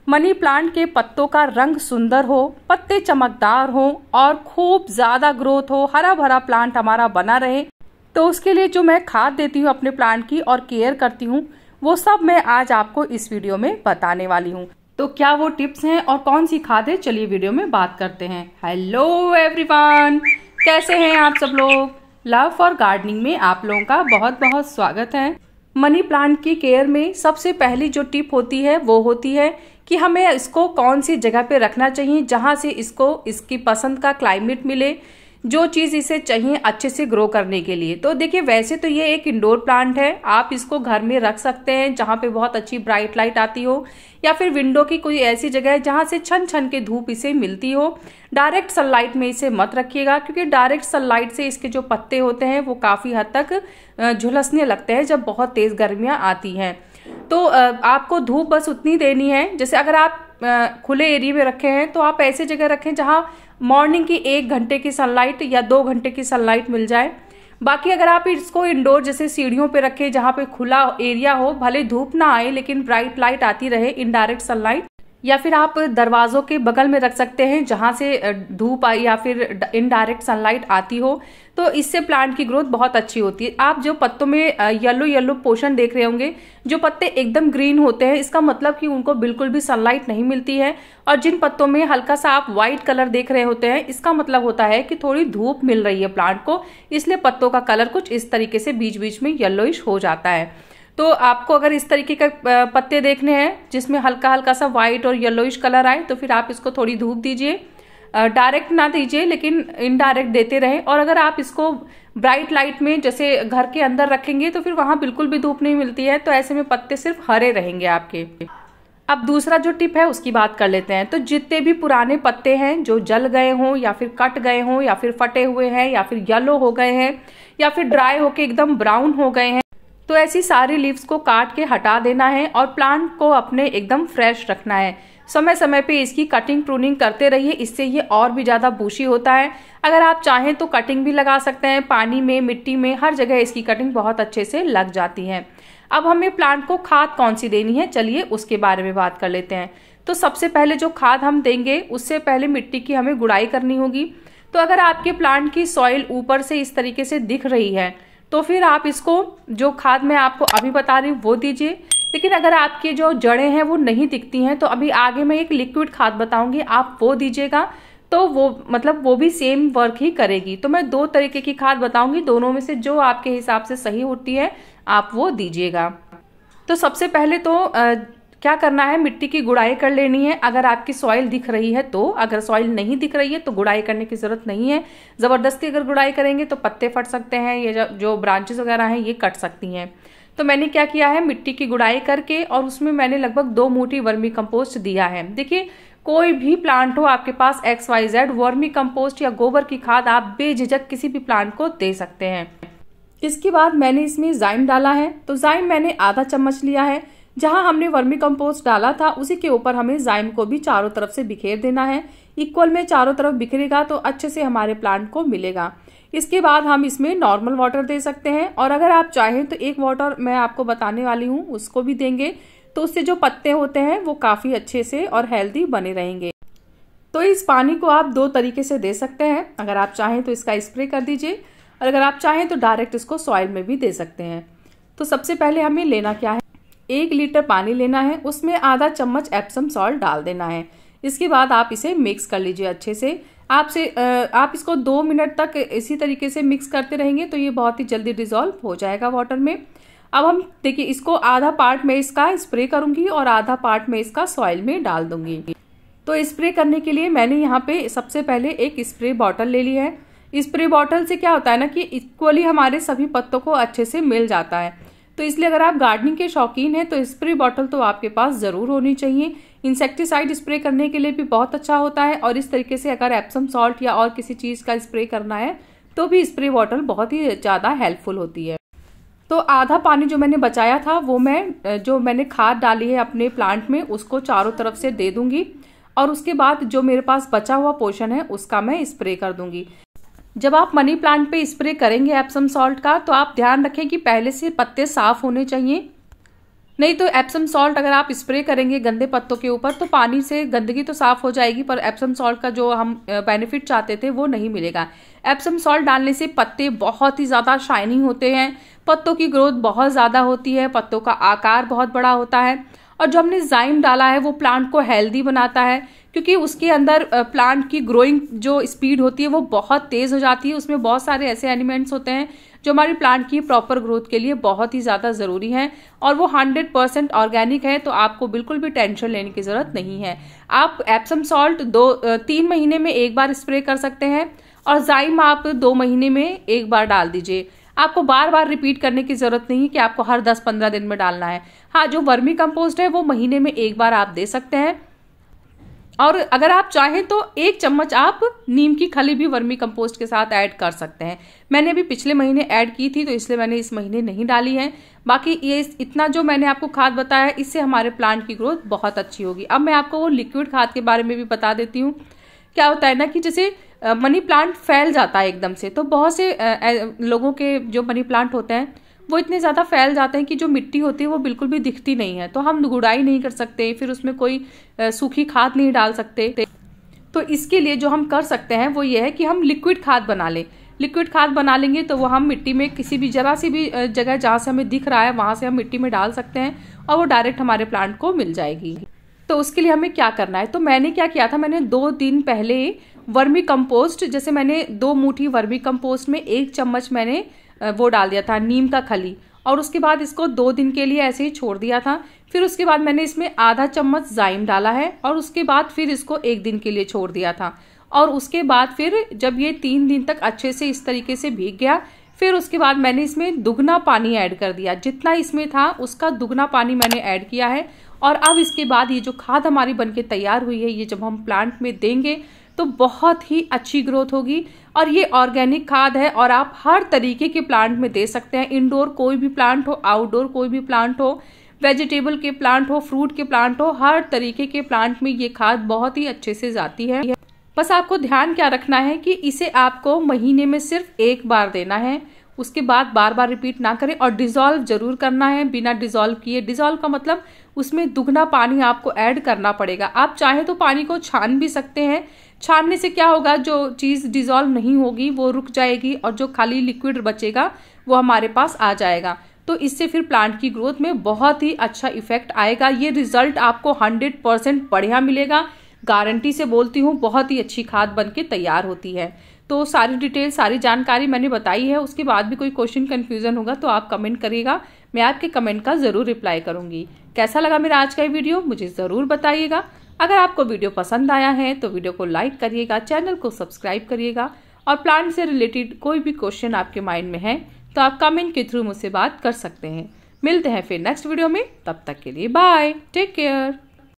Money plant के पत्तों का रंग सुंदर हो, पत्ते चमकदार हो और खूब ज्यादा ग्रोथ हो, हरा भरा प्लांट हमारा बना रहे, तो उसके लिए जो मैं खाद देती हूँ अपने प्लांट की और केयर करती हूँ, वो सब मैं आज आपको इस वीडियो में बताने वाली हूँ। तो क्या वो टिप्स हैं और कौन सी खाद है, चलिए वीडियो में बात करते हैं। हेलो एवरीवन, कैसे हैं आप सब लोग। लव फॉर गार्डनिंग में आप लोगों का बहुत बहुत स्वागत है। मनी प्लांट की केयर में सबसे पहली जो टिप होती है वो होती है कि हमें इसको कौन सी जगह पे रखना चाहिए जहां से इसको इसकी पसंद का क्लाइमेट मिले, जो चीज इसे चाहिए अच्छे से ग्रो करने के लिए। तो देखिए, वैसे तो ये एक इंडोर प्लांट है, आप इसको घर में रख सकते हैं जहां पे बहुत अच्छी ब्राइट लाइट आती हो, या फिर विंडो की कोई ऐसी जगह है जहां से छन छन के धूप इसे मिलती हो। डायरेक्ट सनलाइट में इसे मत रखिएगा, क्योंकि डायरेक्ट सनलाइट से इसके जो पत्ते होते हैं वो काफी हद तक झुलसने लगते हैं जब बहुत तेज गर्मियां आती हैं। तो आपको धूप बस उतनी देनी है, जैसे अगर आप खुले एरिया में रखे हैं तो आप ऐसी जगह रखें जहां मॉर्निंग की 1 घंटे की सनलाइट या 2 घंटे की सनलाइट मिल जाए। बाकी अगर आप इसको इंडोर जैसे सीढ़ियों पे रखें जहां पे खुला एरिया हो, भले धूप ना आए लेकिन ब्राइट लाइट आती रहे, इनडायरेक्ट सनलाइट, या फिर आप दरवाजों के बगल में रख सकते हैं जहां से धूप आई या फिर इनडायरेक्ट सनलाइट आती हो, तो इससे प्लांट की ग्रोथ बहुत अच्छी होती है। आप जो पत्तों में येलो येलो पोर्शन देख रहे होंगे, जो पत्ते एकदम ग्रीन होते हैं, इसका मतलब कि उनको बिल्कुल भी सनलाइट नहीं मिलती है। और जिन पत्तों में हल्का सा आप व्हाइट कलर देख रहे होते हैं, इसका मतलब होता है कि थोड़ी धूप मिल रही है प्लांट को, इसलिए पत्तों का कलर कुछ इस तरीके से बीच बीच में येलोइश हो जाता है। तो आपको अगर इस तरीके का पत्ते देखने हैं जिसमें हल्का हल्का सा व्हाइट और येलोइश कलर आए, तो फिर आप इसको थोड़ी धूप दीजिए। डायरेक्ट ना दीजिए लेकिन इनडायरेक्ट देते रहें। और अगर आप इसको ब्राइट लाइट में जैसे घर के अंदर रखेंगे तो फिर वहां बिल्कुल भी धूप नहीं मिलती है, तो ऐसे में पत्ते सिर्फ हरे रहेंगे आपके। अब दूसरा जो टिप है उसकी बात कर लेते हैं। तो जितने भी पुराने पत्ते हैं जो जल गए हों या फिर कट गए हों या फिर फटे हुए हैं या फिर येलो हो गए हैं या फिर ड्राई होके एकदम ब्राउन हो गए हैं, तो ऐसी सारी लीव्स को काट के हटा देना है और प्लांट को अपने एकदम फ्रेश रखना है। समय समय पे इसकी कटिंग प्रूनिंग करते रहिए, इससे ये और भी ज्यादा बूशी होता है। अगर आप चाहें तो कटिंग भी लगा सकते हैं, पानी में, मिट्टी में, हर जगह इसकी कटिंग बहुत अच्छे से लग जाती है। अब हमें प्लांट को खाद कौन सी देनी है, चलिए उसके बारे में बात कर लेते हैं। तो सबसे पहले जो खाद हम देंगे उससे पहले मिट्टी की हमें गुड़ाई करनी होगी। तो अगर आपके प्लांट की सॉइल ऊपर से इस तरीके से दिख रही है तो फिर आप इसको जो खाद मैं आपको अभी बता रही हूँ वो दीजिए। लेकिन अगर आपकी जो जड़ें हैं वो नहीं दिखती हैं, तो अभी आगे मैं एक लिक्विड खाद बताऊंगी, आप वो दीजिएगा, तो वो भी सेम वर्क ही करेगी। तो मैं 2 तरीके की खाद बताऊंगी, दोनों में से जो आपके हिसाब से सही होती है आप वो दीजिएगा। तो सबसे पहले तो क्या करना है, मिट्टी की गुड़ाई कर लेनी है। अगर आपकी सॉइल दिख रही है तो, अगर सॉइल नहीं दिख रही है तो गुड़ाई करने की जरूरत नहीं है। जबरदस्ती अगर गुड़ाई करेंगे तो पत्ते फट सकते हैं, ये जो ब्रांचेस वगैरह हैं ये कट सकती हैं। तो मैंने क्या किया है, मिट्टी की गुड़ाई करके और उसमें मैंने लगभग 2 मूठी वर्मी कंपोस्ट दिया है। देखिए, कोई भी प्लांट हो आपके पास XYZ, वर्मी कंपोस्ट या गोबर की खाद आप बेझिझक किसी भी प्लांट को दे सकते हैं। इसके बाद मैंने इसमें जाइम डाला है। तो जाइम मैंने आधा चम्मच लिया है। जहां हमने वर्मी कंपोस्ट डाला था उसी के ऊपर हमें जाइम को भी चारों तरफ से बिखेर देना है। इक्वल में चारों तरफ बिखरेगा तो अच्छे से हमारे प्लांट को मिलेगा। इसके बाद हम इसमें नॉर्मल वाटर दे सकते हैं, और अगर आप चाहें तो एक वाटर मैं आपको बताने वाली हूँ उसको भी देंगे, तो उससे जो पत्ते होते हैं वो काफी अच्छे से और हेल्दी बने रहेंगे। तो इस पानी को आप 2 तरीके से दे सकते हैं। अगर आप चाहें तो इसका स्प्रे कर दीजिए, और अगर आप चाहें तो डायरेक्ट इसको सॉइल में भी दे सकते हैं। तो सबसे पहले हमें लेना क्या है, 1 लीटर पानी लेना है, उसमें आधा चम्मच एप्सम सॉल्ट डाल देना है। इसके बाद आप इसे मिक्स कर लीजिए अच्छे से। आप इसको 2 मिनट तक इसी तरीके से मिक्स करते रहेंगे तो ये बहुत ही जल्दी डिजोल्व हो जाएगा वाटर में। अब हम देखिए, इसको आधा पार्ट में इसका स्प्रे करूंगी और आधा पार्ट में इसका सॉइल में डाल दूंगी। तो स्प्रे करने के लिए मैंने यहाँ पे सबसे पहले एक स्प्रे बॉटल ले ली है। स्प्रे बॉटल से क्या होता है ना कि इक्वली हमारे सभी पत्तों को अच्छे से मिल जाता है। तो इसलिए अगर आप गार्डनिंग के शौकीन हैं तो स्प्रे बॉटल तो आपके पास जरूर होनी चाहिए। इंसेक्टिसाइड स्प्रे करने के लिए भी बहुत अच्छा होता है, और इस तरीके से अगर एप्सम सॉल्ट या और किसी चीज का स्प्रे करना है तो भी स्प्रे बॉटल बहुत ही ज्यादा हेल्पफुल होती है। तो आधा पानी जो मैंने बचाया था वो मैंने खाद डाली है अपने प्लांट में उसको चारों तरफ से दे दूंगी, और उसके बाद जो मेरे पास बचा हुआ पोर्शन है उसका मैं स्प्रे कर दूंगी। जब आप मनी प्लांट पे स्प्रे करेंगे एप्सम सॉल्ट का, तो आप ध्यान रखें कि पहले से पत्ते साफ होने चाहिए। नहीं तो एप्सम सॉल्ट अगर आप स्प्रे करेंगे गंदे पत्तों के ऊपर तो पानी से गंदगी तो साफ हो जाएगी, पर एप्सम सॉल्ट का जो हम बेनिफिट चाहते थे वो नहीं मिलेगा। एप्सम सॉल्ट डालने से पत्ते बहुत ही ज़्यादा शाइनिंग होते हैं, पत्तों की ग्रोथ बहुत ज़्यादा होती है, पत्तों का आकार बहुत बड़ा होता है। और जो हमने जाइम डाला है वो प्लांट को हेल्दी बनाता है, क्योंकि उसके अंदर प्लांट की ग्रोइंग जो स्पीड होती है वो बहुत तेज़ हो जाती है। उसमें बहुत सारे ऐसे एलिमेंट्स होते हैं जो हमारी प्लांट की प्रॉपर ग्रोथ के लिए बहुत ही ज़्यादा ज़रूरी हैं, और वो 100% ऑर्गेनिक है, तो आपको बिल्कुल भी टेंशन लेने की ज़रूरत नहीं है। आप एप्सम सॉल्ट 3 महीने में एक बार स्प्रे कर सकते हैं, और जाइम आप 2 महीने में एक बार डाल दीजिए। आपको बार बार रिपीट करने की ज़रूरत नहीं है कि आपको हर 10-15 दिन में डालना है। हाँ, जो वर्मी कंपोस्ट है वो महीने में एक बार आप दे सकते हैं, और अगर आप चाहें तो 1 चम्मच आप नीम की खली भी वर्मी कंपोस्ट के साथ ऐड कर सकते हैं। मैंने अभी पिछले महीने ऐड की थी तो इसलिए मैंने इस महीने नहीं डाली है। बाकी ये इतना जो मैंने आपको खाद बताया इससे हमारे प्लांट की ग्रोथ बहुत अच्छी होगी। अब मैं आपको वो लिक्विड खाद के बारे में भी बता देती हूँ। क्या होता है ना कि जैसे मनी प्लांट फैल जाता है एकदम से, तो बहुत से लोगों के जो मनी प्लांट होते हैं वो इतने ज़्यादा फैल जाते हैं कि जो मिट्टी होती है वो बिल्कुल भी दिखती नहीं है, तो हम गुड़ाई नहीं कर सकते, फिर उसमें कोई सूखी खाद नहीं डाल सकते। तो इसके लिए जो हम कर सकते हैं वो ये है कि हम लिक्विड खाद बना लें। लिक्विड खाद बना लेंगे तो वो हम मिट्टी में किसी भी जरा सी भी जगह जहाँ से हमें दिख रहा है वहाँ से हम मिट्टी में डाल सकते हैं, और वो डायरेक्ट हमारे प्लांट को मिल जाएगी। तो उसके लिए हमें क्या करना है, तो मैंने क्या किया था, मैंने 2 दिन पहले वर्मी कंपोस्ट, जैसे मैंने 2 मुट्ठी वर्मी कंपोस्ट में 1 चम्मच मैंने वो डाल दिया था नीम का खली, और उसके बाद इसको 2 दिन के लिए ऐसे ही छोड़ दिया था। फिर उसके बाद मैंने इसमें आधा चम्मच जाइम डाला है, और उसके बाद फिर इसको 1 दिन के लिए छोड़ दिया था। और उसके बाद फिर जब ये 3 दिन तक अच्छे से इस तरीके से भीग गया, फिर उसके बाद मैंने इसमें दुगना पानी ऐड कर दिया, जितना इसमें था उसका दुगना पानी मैंने ऐड किया है। और अब इसके बाद ये जो खाद हमारी बनके तैयार हुई है, ये जब हम प्लांट में देंगे तो बहुत ही अच्छी ग्रोथ होगी। और ये ऑर्गेनिक खाद है, और आप हर तरीके के प्लांट में दे सकते हैं। इंडोर कोई भी प्लांट हो, आउटडोर कोई भी प्लांट हो, वेजिटेबल के प्लांट हो, फ्रूट के प्लांट हो, हर तरीके के प्लांट में ये खाद बहुत ही अच्छे से जाती है। बस आपको ध्यान क्या रखना है कि इसे आपको महीने में सिर्फ 1 बार देना है, उसके बाद बार बार रिपीट ना करें, और डिसॉल्व जरूर करना है बिना डिसॉल्व किए। डिसॉल्व का मतलब उसमें दुगना पानी आपको ऐड करना पड़ेगा। आप चाहे तो पानी को छान भी सकते हैं, छानने से क्या होगा, जो चीज़ डिसॉल्व नहीं होगी वो रुक जाएगी, और जो खाली लिक्विड बचेगा वो हमारे पास आ जाएगा। तो इससे फिर प्लांट की ग्रोथ में बहुत ही अच्छा इफेक्ट आएगा। ये रिजल्ट आपको 100% बढ़िया मिलेगा, गारंटी से बोलती हूँ। बहुत ही अच्छी खाद बन के तैयार होती है। तो सारी डिटेल, सारी जानकारी मैंने बताई है। उसके बाद भी कोई क्वेश्चन कन्फ्यूजन होगा तो आप कमेंट करिएगा, मैं आपके कमेंट का ज़रूर रिप्लाई करूँगी। कैसा लगा मेरा आज का वीडियो मुझे ज़रूर बताइएगा। अगर आपको वीडियो पसंद आया है तो वीडियो को लाइक करिएगा, चैनल को सब्सक्राइब करिएगा, और प्लांट से रिलेटेड कोई भी क्वेश्चन आपके माइंड में है तो आप कमेंट के थ्रू मुझसे बात कर सकते हैं। मिलते हैं फिर नेक्स्ट वीडियो में, तब तक के लिए बाय, टेक केयर।